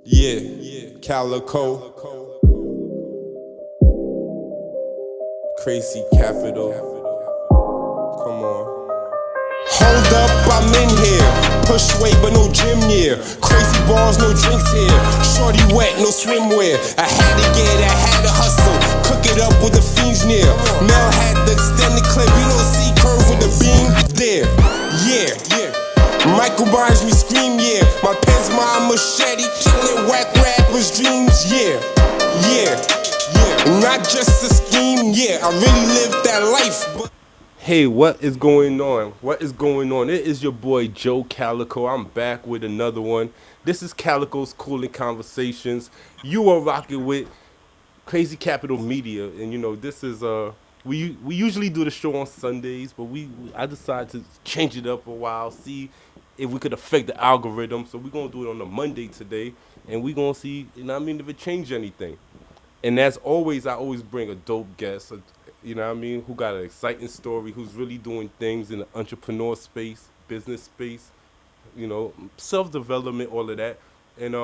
Yeah, Calico, crazy capital. Come on. Hold up, I'm in here. Push weight, but no gym near. Crazy bars, no drinks here. Shorty wet, no swimwear. I had to hustle. Cook it up with the fiends near. Mel had the extended clip. You don't see curve with the beam there. Yeah. Michael Myers, me scream, yeah. My pen's my machete, killing whack rappers' dreams, yeah. Not just a scheme, yeah. I really lived that life. Hey, what is going on? What is going on? It is your boy Joe Calico. I'm back with another one. This is Calico's Cooling Conversations. You are rocking with Crazy Capital Media, and this is we usually do the show on Sundays, but I decided to change it up a while, see if we could affect the algorithm. So we're gonna do it on a Monday today, and we're gonna see, if it changed anything. And as always, I always bring a dope guest, who got an exciting story, who's really doing things in the entrepreneur space, business space, self development, all of that, and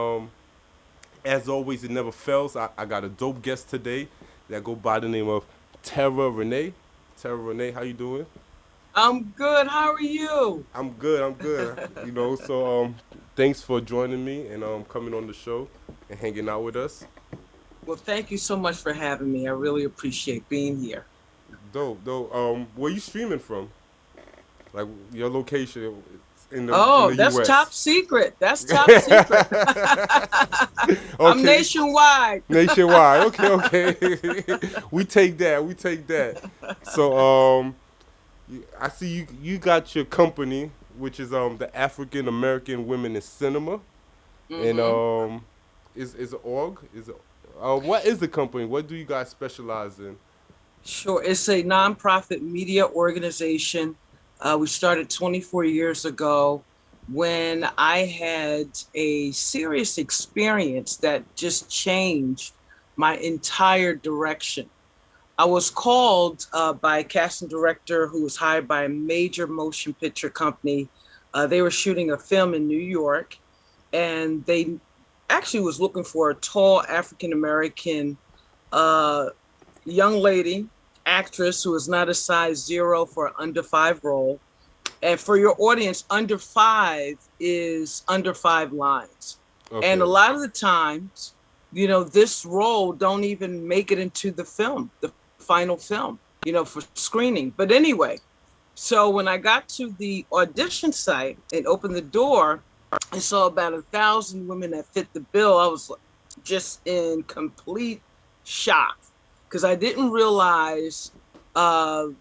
as always, it never fails. I got a dope guest today that go by the name of Terra Renee. Terra Renee, how you doing? I'm good. How are you? I'm good. So thanks for joining me and coming on the show and hanging out with us. Well, thank you so much for having me. I really appreciate being here. Dope. Where you streaming from? Like your location in the Oh, that's US. top secret. That's top secret. I'm Okay. nationwide. Nationwide. Okay. We take that. So I see you got your company, which is the African American Women in Cinema, and is it org? What is the company? What do you guys specialize in? Sure. It's a nonprofit media organization. We started 24 years ago when I had a serious experience that just changed my entire direction. I was called by a casting director who was hired by a major motion picture company. They were shooting a film in New York, and they actually was looking for a tall African-American young lady, actress who is not a size 0 for an under 5 role. And for your audience, under 5 is under 5 lines. Okay. And a lot of the times, this role don't even make it into the film, the final film, for screening. But anyway, so when I got to the audition site and opened the door, I saw about 1,000 women that fit the bill. I was just in complete shock because I didn't realize the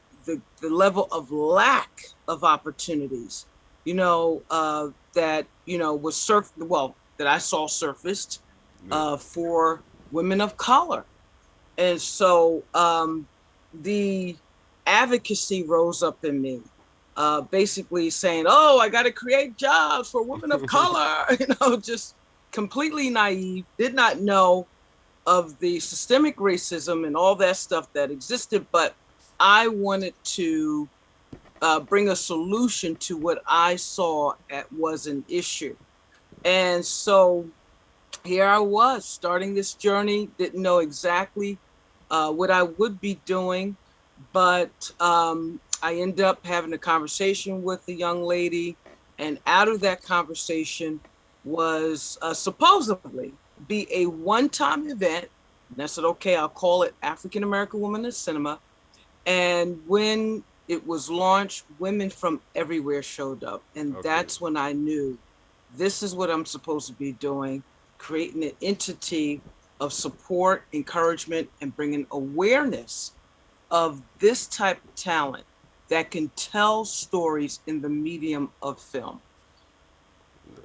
level of lack of opportunities, that that I saw surfaced for women of color. And so the advocacy rose up in me, basically saying, oh, I got to create jobs for women of color, just completely naive, did not know of the systemic racism and all that stuff that existed. But I wanted to bring a solution to what I saw was an issue. And so here I was starting this journey, didn't know exactly what I would be doing, but I ended up having a conversation with the young lady, and out of that conversation was supposedly be a one-time event. And I said, okay, I'll call it African American Woman in Cinema. And when it was launched, women from everywhere showed up. And that's when I knew this is what I'm supposed to be doing, creating an entity of support, encouragement, and bringing awareness of this type of talent that can tell stories in the medium of film.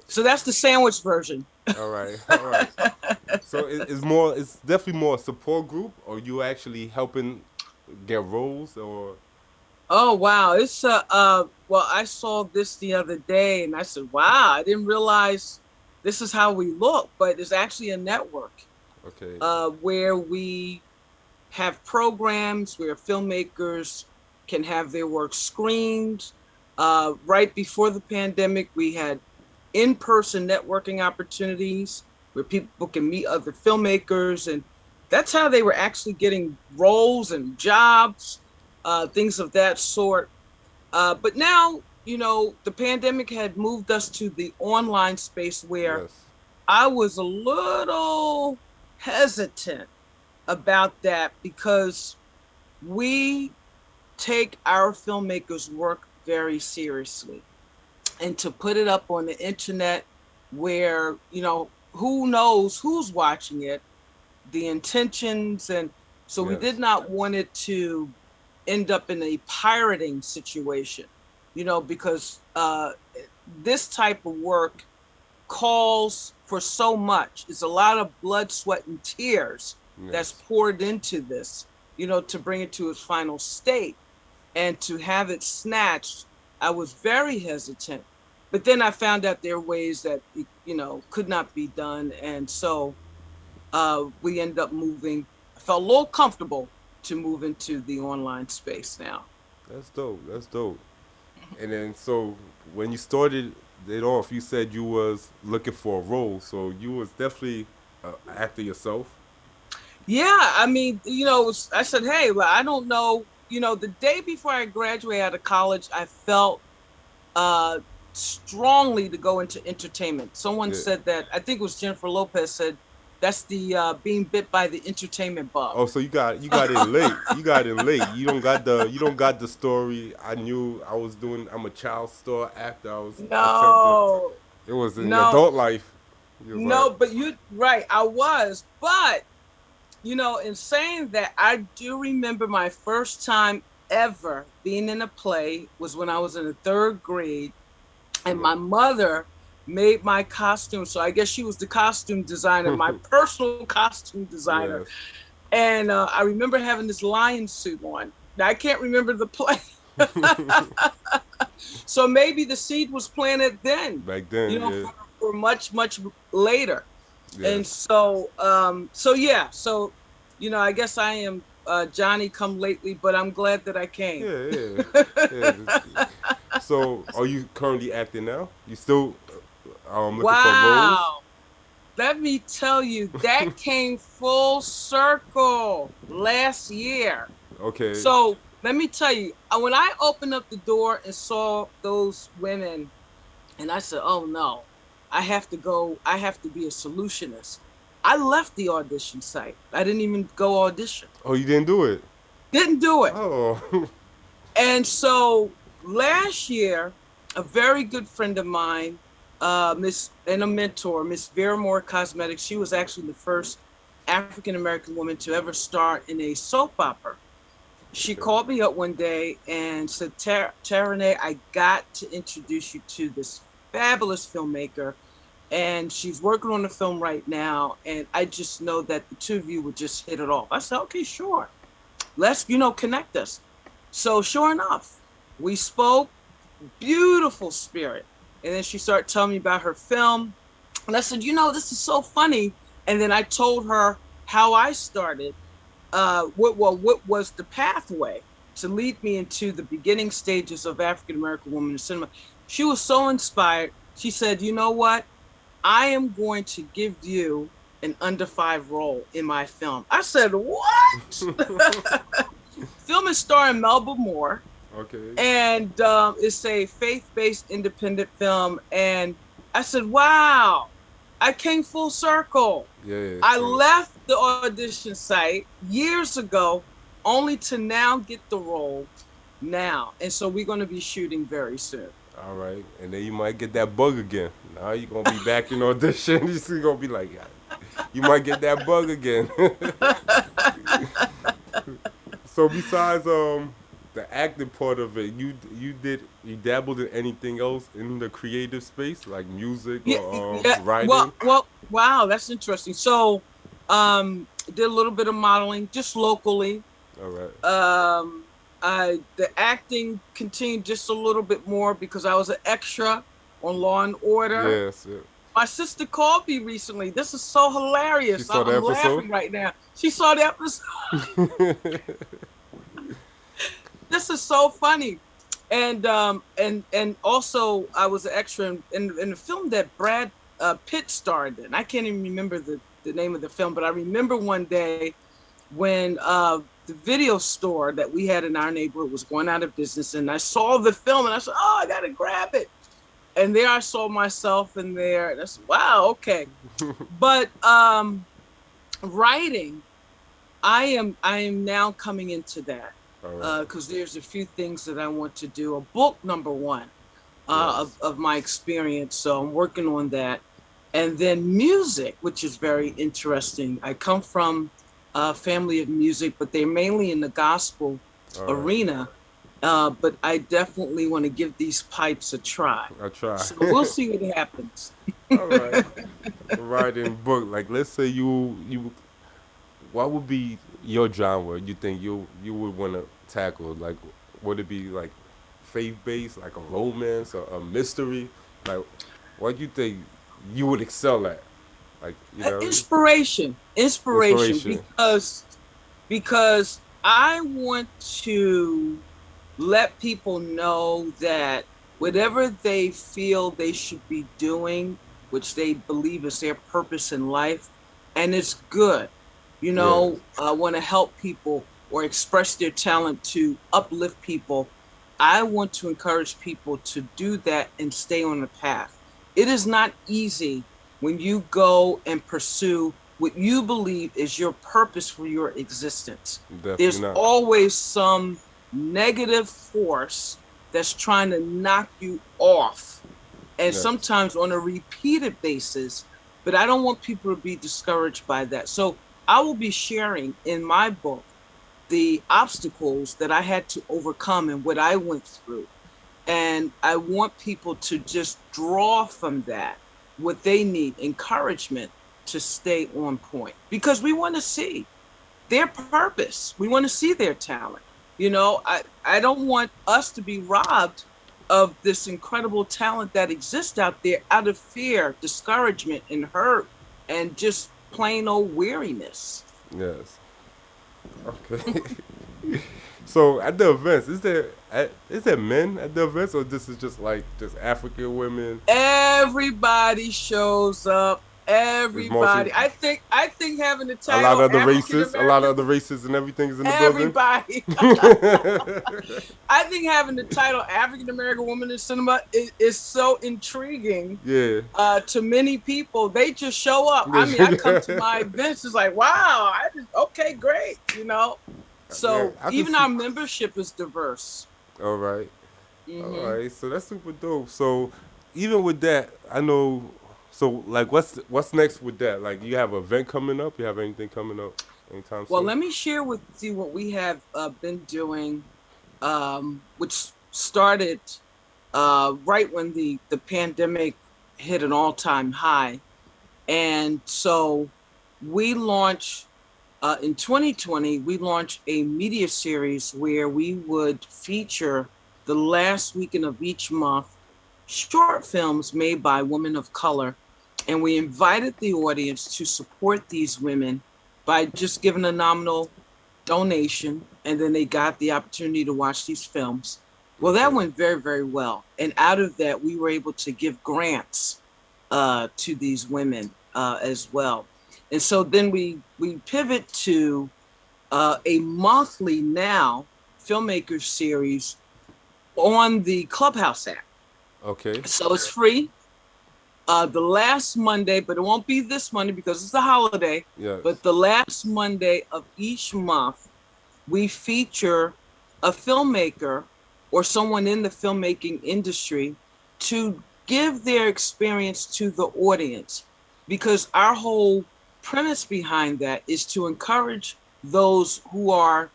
So that's the sandwich version. All right. So it's definitely more a support group, or you actually helping get roles, or? Oh, wow. It's well, I saw this the other day and I said, wow, I didn't realize this is how we look, but it's actually a network. Okay. Where we have programs where filmmakers can have their work screened. Right before the pandemic, we had in-person networking opportunities where people can meet other filmmakers. And that's how they were actually getting roles and jobs, things of that sort. But now, the pandemic had moved us to the online space where Yes. I was a little hesitant about that because we take our filmmakers' work very seriously. And to put it up on the internet where, who knows who's watching it, the intentions. And so we Yes. did not want it to end up in a pirating situation, because this type of work calls for so much. It's a lot of blood, sweat, and tears that's Yes. poured into this, to bring it to its final state. And to have it snatched, I was very hesitant. But then I found out there are ways that it, could not be done. And so we ended up moving. I felt a little comfortable to move into the online space now. That's dope. That's dope. And then so when you started it off, you said you was looking for a role. So you was definitely an actor yourself. Yeah, I mean, I said, hey, well, I don't know. The day before I graduated out of college, I felt uh, strongly to go into entertainment. Someone Yeah. said that, I think it was Jennifer Lopez said, that's the being bit by the entertainment bug. Oh, so you got in late. You got in late. You don't got the story. I knew I was doing. I'm a child star actor. I was attempting. No, It was in your no, adult life. You was like, no, but right, I was. But, in saying that, I do remember my first time ever being in a play was when I was in the third grade, and my mother made my costume. So I guess she was the costume designer, my personal costume designer. yes. And I remember having this lion suit on. Now, I can't remember the play. So maybe the seed was planted then, Back then, yeah. for much, much later. And Yes. so yeah, so, I guess I am Johnny come lately, but I'm glad that I came. Yeah, yeah. Yeah. So, are you currently acting now? You still looking for roles? Wow. Let me tell you, that came full circle last year. Okay. So let me tell you, when I opened up the door and saw those women, and I said, oh no, I have to go, I have to be a solutionist. I left the audition site. I didn't even go audition. Oh, you didn't do it. Didn't do it. Oh. And so last year, a very good friend of mine, Miss and a mentor, Miss Vera Moore Cosmetics, she was actually the first African American woman to ever star in a soap opera. She called me up one day and said, Terra, Renee, I got to introduce you to this fabulous filmmaker. And she's working on the film right now. And I just know that the two of you would just hit it off. I said, okay, sure. Let's, connect us. So sure enough, we spoke, beautiful spirit. And then she started telling me about her film. And I said, this is so funny. And then I told her how I started, what was the pathway to lead me into the beginning stages of African American women in cinema. She was so inspired. She said, you know what? I am going to give you an under 5 role in my film. I said, what? Film is starring Melba Moore. Okay. And it's a faith-based independent film. And I said, wow, I came full circle. Yeah. I So, left the audition site years ago only to now get the role now. And so we're going to be shooting very soon. all right, and then you might get that bug again. Now you're gonna be back in audition. You're gonna be like, you might get that bug again. So besides the acting part of it, you dabbled in anything else in the creative space, like music or writing? Well, wow, that's interesting. So, did a little bit of modeling just locally. All right. The acting continued just a little bit more because I was an extra on Law and Order. Yes. Yeah. My sister called me recently. This is so hilarious. She saw the I'm episode? laughing right now. She saw the episode. This is so funny. And also I was an extra in the film that Brad Pitt starred in. I can't even remember the name of the film, but I remember one day when the video store that we had in our neighborhood was going out of business, and I saw the film and I said, "Oh, I gotta grab it." And there I saw myself in there, and I said, "Wow, okay." But writing, I am now coming into that because there's a few things that I want to do. A book, number one, of my experience, so I'm working on that. And then music, which is very interesting. I come from a family of music, but they're mainly in the gospel arena. But I definitely want to give these pipes a try. So we'll see what happens. All right. Writing book. Like, let's say what would be your genre? You think you would want to tackle? Like, would it be like faith based, like a romance or a mystery? Like, what do you think you would excel at? Like, Inspiration, because I want to let people know that whatever they feel they should be doing, which they believe is their purpose in life, and it's good. I want to help people or express their talent to uplift people. I want to encourage people to do that and stay on the path. It is not easy when you go and pursue what you believe is your purpose for your existence. There's always some negative force that's trying to knock you off, and sometimes on a repeated basis. But I don't want people to be discouraged by that. So I will be sharing in my book the obstacles that I had to overcome and what I went through. And I want people to just draw from that what they need, encouragement to stay on point, because we want to see their purpose. We want to see their talent. I don't want us to be robbed of this incredible talent that exists out there out of fear, discouragement, and hurt, and just plain old weariness. Yes. Okay. So at the events, is there men at the events, or this is just African women? Everybody shows up. Everybody. I think having the title a lot of other races and everything is in the everybody. I think having the title African American Woman in Cinema is so intriguing. Yeah. To many people, they just show up. I mean, I come to my events, it's like, wow, okay, great, So even our membership is diverse. All right. Mm-hmm. All right. So that's super dope. So even with that, I know. So like, what's next with that? Like, you have an event coming up? You have anything coming up anytime soon? Well, let me share with you what we have been doing, which started right when the pandemic hit an all-time high. And so we launched, in 2020, we launched a media series where we would feature the last weekend of each month short films made by women of color. And we invited the audience to support these women by just giving a nominal donation, and then they got the opportunity to watch these films. Well, that went very, very well. And out of that, we were able to give grants to these women as well. And so then we pivot to a monthly now filmmaker series on the Clubhouse app. Okay. So it's free. The last Monday, but it won't be this Monday because it's a holiday. Yes. But the last Monday of each month, we feature a filmmaker or someone in the filmmaking industry to give their experience to the audience, because our whole premise behind that is to encourage those who are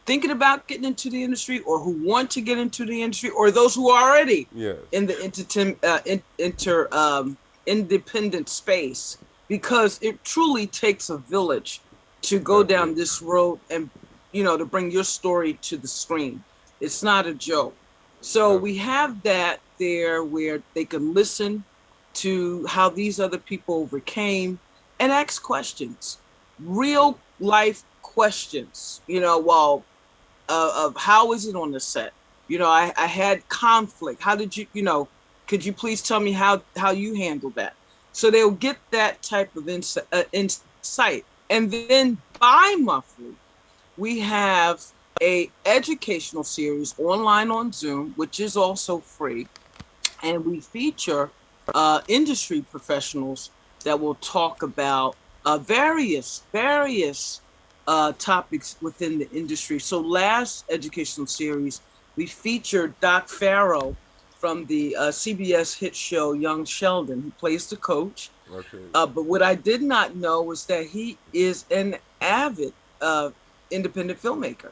thinking about getting into the industry or who want to get into the industry, or those who are already in the independent space, because it truly takes a village to go down this road and, to bring your story to the screen. It's not a joke. So we have that there where they can listen to how these other people overcame and ask questions, real life questions, of how is it on the set? I had conflict. How did you, could you please tell me how you handled that? So they'll get that type of insight. And then bi-monthly, we have a educational series online on Zoom, which is also free. And we feature industry professionals that will talk about various topics within the industry. So last educational series, we featured Doc Farrow from the CBS hit show Young Sheldon, who plays the coach. Okay. But what I did not know was that he is an avid independent filmmaker,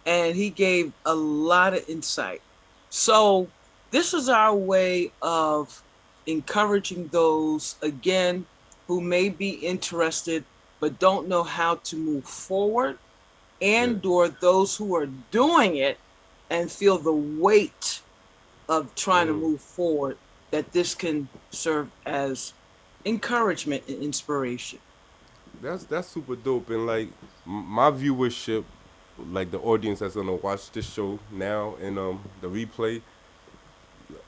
and he gave a lot of insight. So this is our way of encouraging those, again, who may be interested but don't know how to move forward, and or those who are doing it and feel the weight of trying to move forward, that this can serve as encouragement and inspiration. That's super dope. And like my viewership, like the audience that's gonna watch this show now and the replay,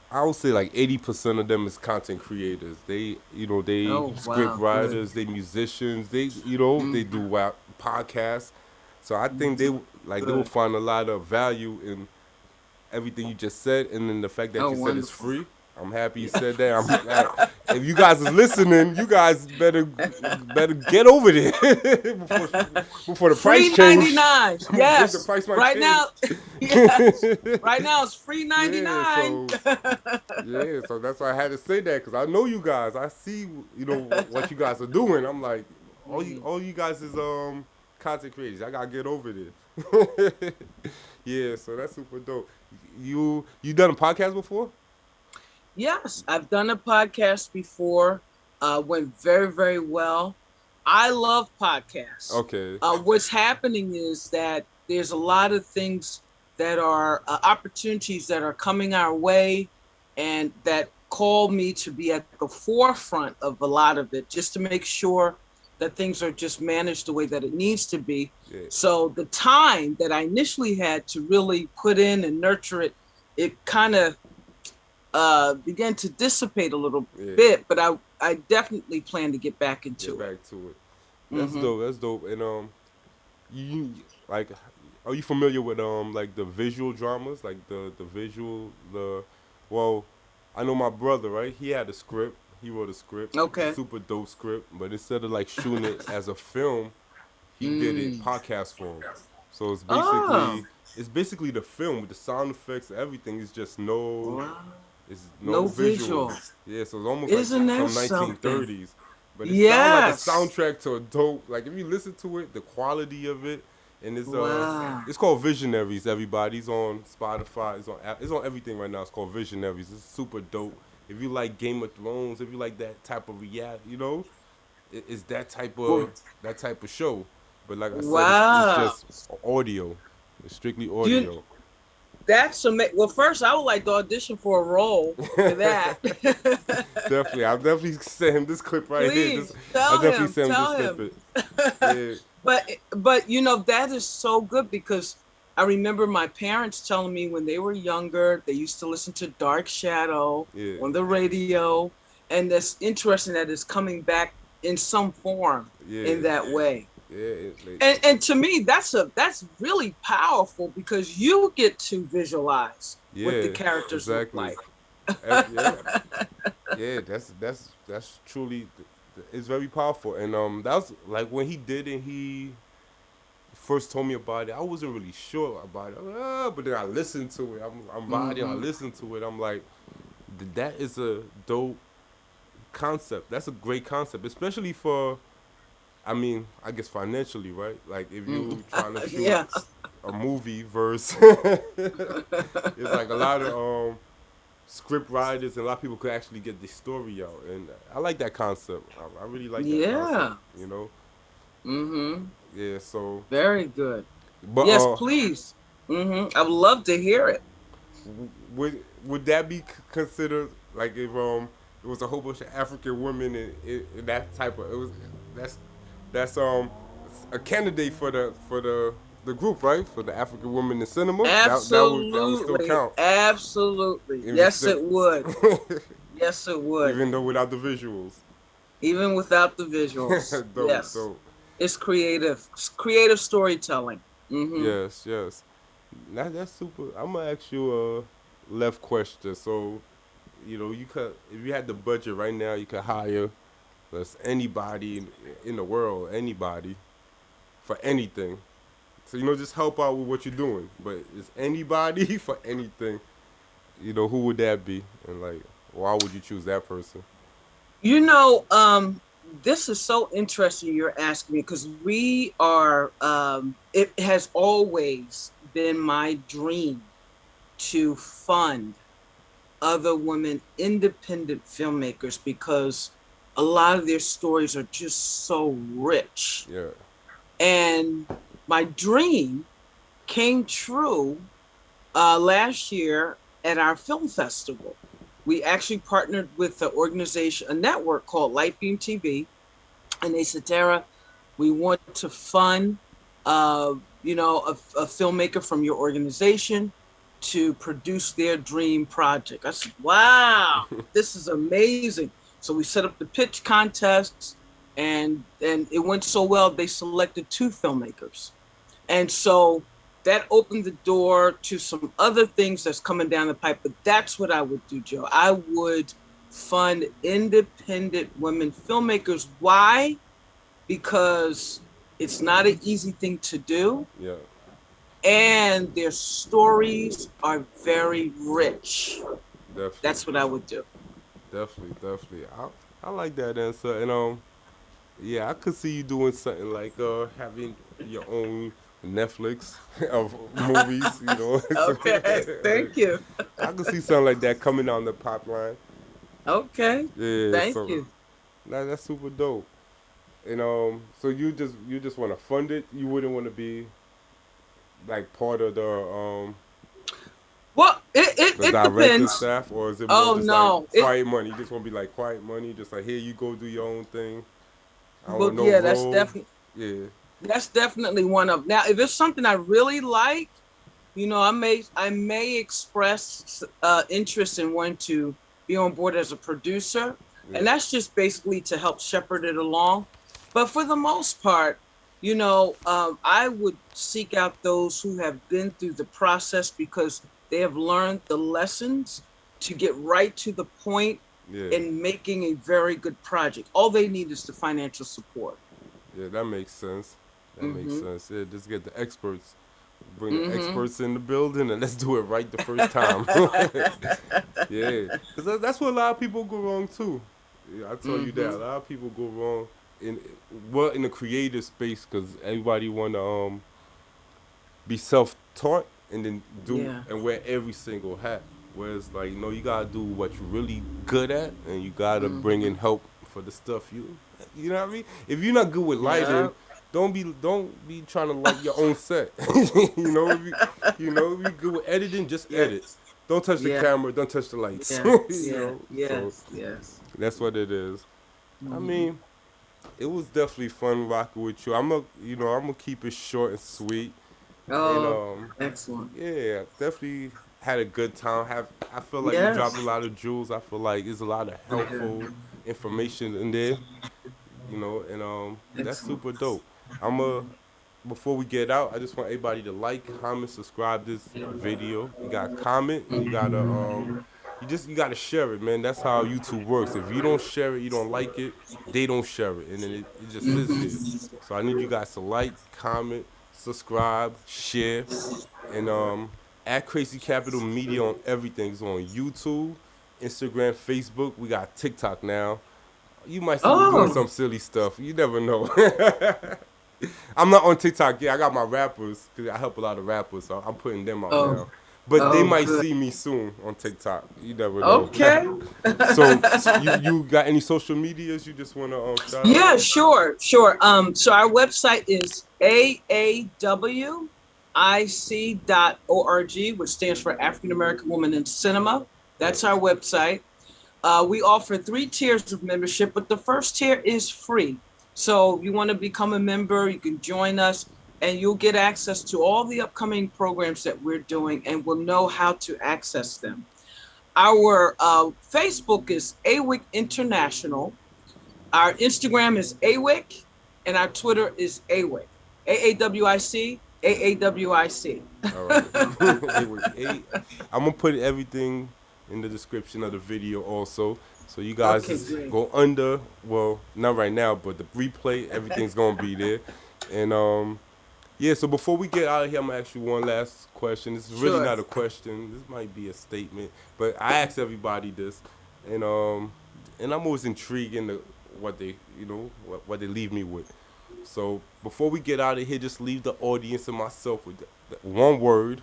I would say like 80% of them is content creators. They, they script writers, they musicians, they do podcasts. So I think they will find a lot of value in everything you just said, and then the fact that you said it's free. I'm happy you said that. If you guys is listening, you guys better get over there before the price change. $3.99. Yes. The price might right change. now, yes. Right now it's free $99. Yeah, so that's why I had to say that, because I know you guys. I see, what you guys are doing. I'm like, all you guys is content creators. I gotta get over this. Yeah, so that's super dope. You done a podcast before? Yes, I've done a podcast before. Went very, very well. I love podcasts. Okay. What's happening is that there's a lot of things that are opportunities that are coming our way, and that call me to be at the forefront of a lot of it, just to make sure that things are just managed the way that it needs to be. Yeah. So the time that I initially had to really put in and nurture it, it kind of began to dissipate a little bit, but I definitely plan to get back into it. That's dope. That's dope. And you like, are you familiar with like the visual dramas, like the visual well, I know my brother, right? He had a script. He wrote a script. Okay. Super dope script. But instead of like shooting it as a film, he did it podcast form. So it's basically the film with the sound effects, everything. It's just it's no visuals. Yeah, so it's almost Isn't like from 1930s. But it sounds like a soundtrack to a dope. Like if you listen to it, the quality of it, and it's called Visionaries. Everybody's on Spotify. It's on everything right now. It's called Visionaries. It's super dope. If you like Game of Thrones, if you like that type of reality, it's that type of show. But like I said, it's just audio. It's strictly audio. That's amazing. Well, first, I would like to audition for a role for that. Definitely. I'll definitely send him this clip right here. I'll definitely send him this snippet. But that is so good, because I remember my parents telling me when they were younger, they used to listen to Dark Shadow on the radio. And that's interesting that it's coming back in some form in that way. Yeah, and to me, that's really powerful, because you get to visualize what the characters look like. That's truly, it's very powerful. And that was like when he did it. He first told me about it. I wasn't really sure about it, but then I listened to it. I'm riding. I listened to it. I'm like, that is a dope concept. That's a great concept, especially for, I mean, I guess financially, right? Like if you trying to shoot a movie verse, it's like a lot of script writers and a lot of people could actually get the story out, and I like that concept. I really like that concept. Yeah. So very good. But yes, please. I would love to hear it. Would that be considered like if it was a whole bunch of African women in that type of that's a candidate for the group, right? For the African women in cinema. Absolutely. That would still count. Absolutely. Yes, it would. Yes, it would. Even though without the visuals. Even without the visuals. Dope, Yes. dope. It's creative. It's creative storytelling. Mm-hmm. Yes, yes. That's super. I'm gonna ask you a left question. So, you could, if you had the budget right now, you could hire us anybody in the world, anybody for anything. So just help out with what you're doing. But it's anybody for anything. Who would that be? And like, why would you choose that person? You know, this is so interesting you're asking me because we are, it has always been my dream to fund other women independent filmmakers because a lot of their stories are just so rich. Yeah. And my dream came true last year at our film festival. We actually partnered with an organization, a network called Lightbeam TV, and they said, Terra, we want to fund, a filmmaker from your organization to produce their dream project. I said, wow, this is amazing. So we set up the pitch contests, and it went so well, they selected 2 filmmakers. And so that opened the door to some other things that's coming down the pipe. But that's what I would do, Joe. I would fund independent women filmmakers. Why? Because it's not an easy thing to do. Yeah. And their stories are very rich. Definitely. That's what I would do. Definitely, definitely. I like that answer. And yeah, I could see you doing something like having your own Netflix of movies, Okay, thank you. I could see something like that coming down the pipeline. Okay, Yeah, thank so you. that's super dope. And so you just want to fund it. You wouldn't want to be like part of Well, the it director depends. staff, or is it more Oh just no, like quiet money? You just want to be like quiet money, just like here you go do your own thing. I don't well, want no yeah, role. Yeah, that's definitely one of. Now, if it's something I really like, I may express interest in wanting to be on board as a producer, yeah, and that's just basically to help shepherd it along. But for the most part, I would seek out those who have been through the process because they have learned the lessons to get right to the point yeah, in making a very good project. All they need is the financial support. yeah. That makes sense. That makes Mm-hmm. sense. Yeah, just get the experts. Bring the Mm-hmm. experts in the building and let's do it right the first time. Yeah, because that's where a lot of people go wrong too. Yeah, I tell you that Mm-hmm. a lot of people go wrong in in the creative space because everybody want to be self-taught and then do Yeah. and wear every single hat. Whereas like you gotta do what you're really good at and you gotta bring in Mm-hmm. help for the stuff you know what I mean. If you're not good with lighting, Yeah. don't be trying to light your own set. If you good with editing, just edit. Yes. Don't touch the Yeah. camera. Don't touch the lights. Yeah. Yeah. So Yes. Yes. that's what it is. I Mm-hmm. mean, it was definitely fun rocking with you. I'm gonna keep it short and sweet. And Oh, excellent. yeah, definitely had a good time. I feel like you dropped a Yes. lot of jewels. I feel like there's a lot of helpful information in there. And that's Excellent. super dope. I'm a Before we get out, I just want everybody to like, comment, subscribe this video. You got to comment and you gotta share it, man. That's how YouTube works. If you don't share it, you don't like it, they don't share it, and then it just sits there. So I need you guys to like, comment, subscribe, share, and at Crazy Capital Media on everything. It's on YouTube, Instagram, Facebook. We got TikTok now. You might see me doing Oh. some silly stuff. You never know. I'm not on TikTok yet. I got my rappers because I help a lot of rappers, so I'm putting them out Oh. now. But they Oh. might Good. see me soon on TikTok. You never know. Okay. So you got any social medias you just want to shout Yeah. out? Sure. Sure. So our website is aawic.org, which stands for African American Woman in Cinema. That's our website. We offer 3 tiers of membership, but the first tier is free. So if you want to become a member, you can join us and you'll get access to all the upcoming programs that we're doing and will know how to access them. Our Facebook is AWIC International. Our Instagram is AWIC, and our Twitter is AWIC. AAWIC, AAWIC. All right. I'm gonna put everything in the description of the video also. So you guys Okay, just great. go under, well, not right now, but the replay, everything's gonna be there. And yeah, so before we get out of here, I'm gonna ask you one last question. This is really Sure. not a question. This might be a statement, but I ask everybody this, and I'm always intrigued into what they, what they leave me with. So before we get out of here, just leave the audience and myself with one word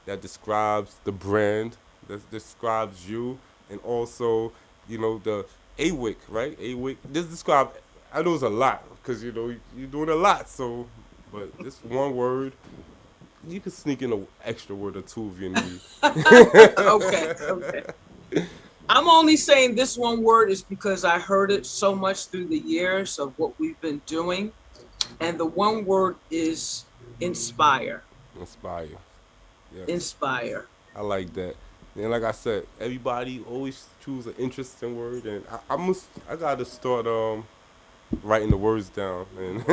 that describes the brand, that describes you, and also, the AWIC, right? AWIC. Just describe. I know it's a lot because you're doing a lot. So, but this one word, you can sneak in an extra word or two if you need. Okay, okay. I'm only saying this one word is because I heard it so much through the years of what we've been doing. And the one word is inspire. Inspire. Yes. Inspire. I like that. And like I said, everybody always choose an interesting word, and I gotta start writing the words down. And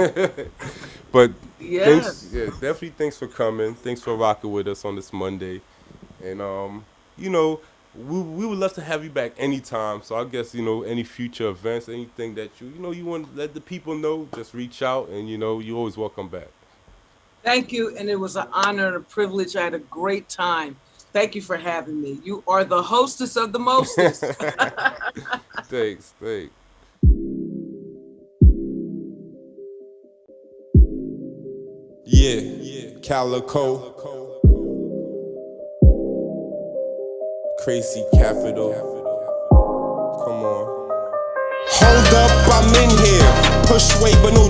but thanks, Yes. yeah, definitely thanks for coming. Thanks for rocking with us on this Monday, and you know, we would love to have you back anytime. So I guess any future events, anything that you want to let the people know, just reach out, and you always welcome back. Thank you. And it was an honor and a privilege. I had a great time. Thank you for having me. You are the hostess of the mostest. Thanks. Yeah, Calico, crazy capital. Come on. Hold up, I'm in here. Push weight, but no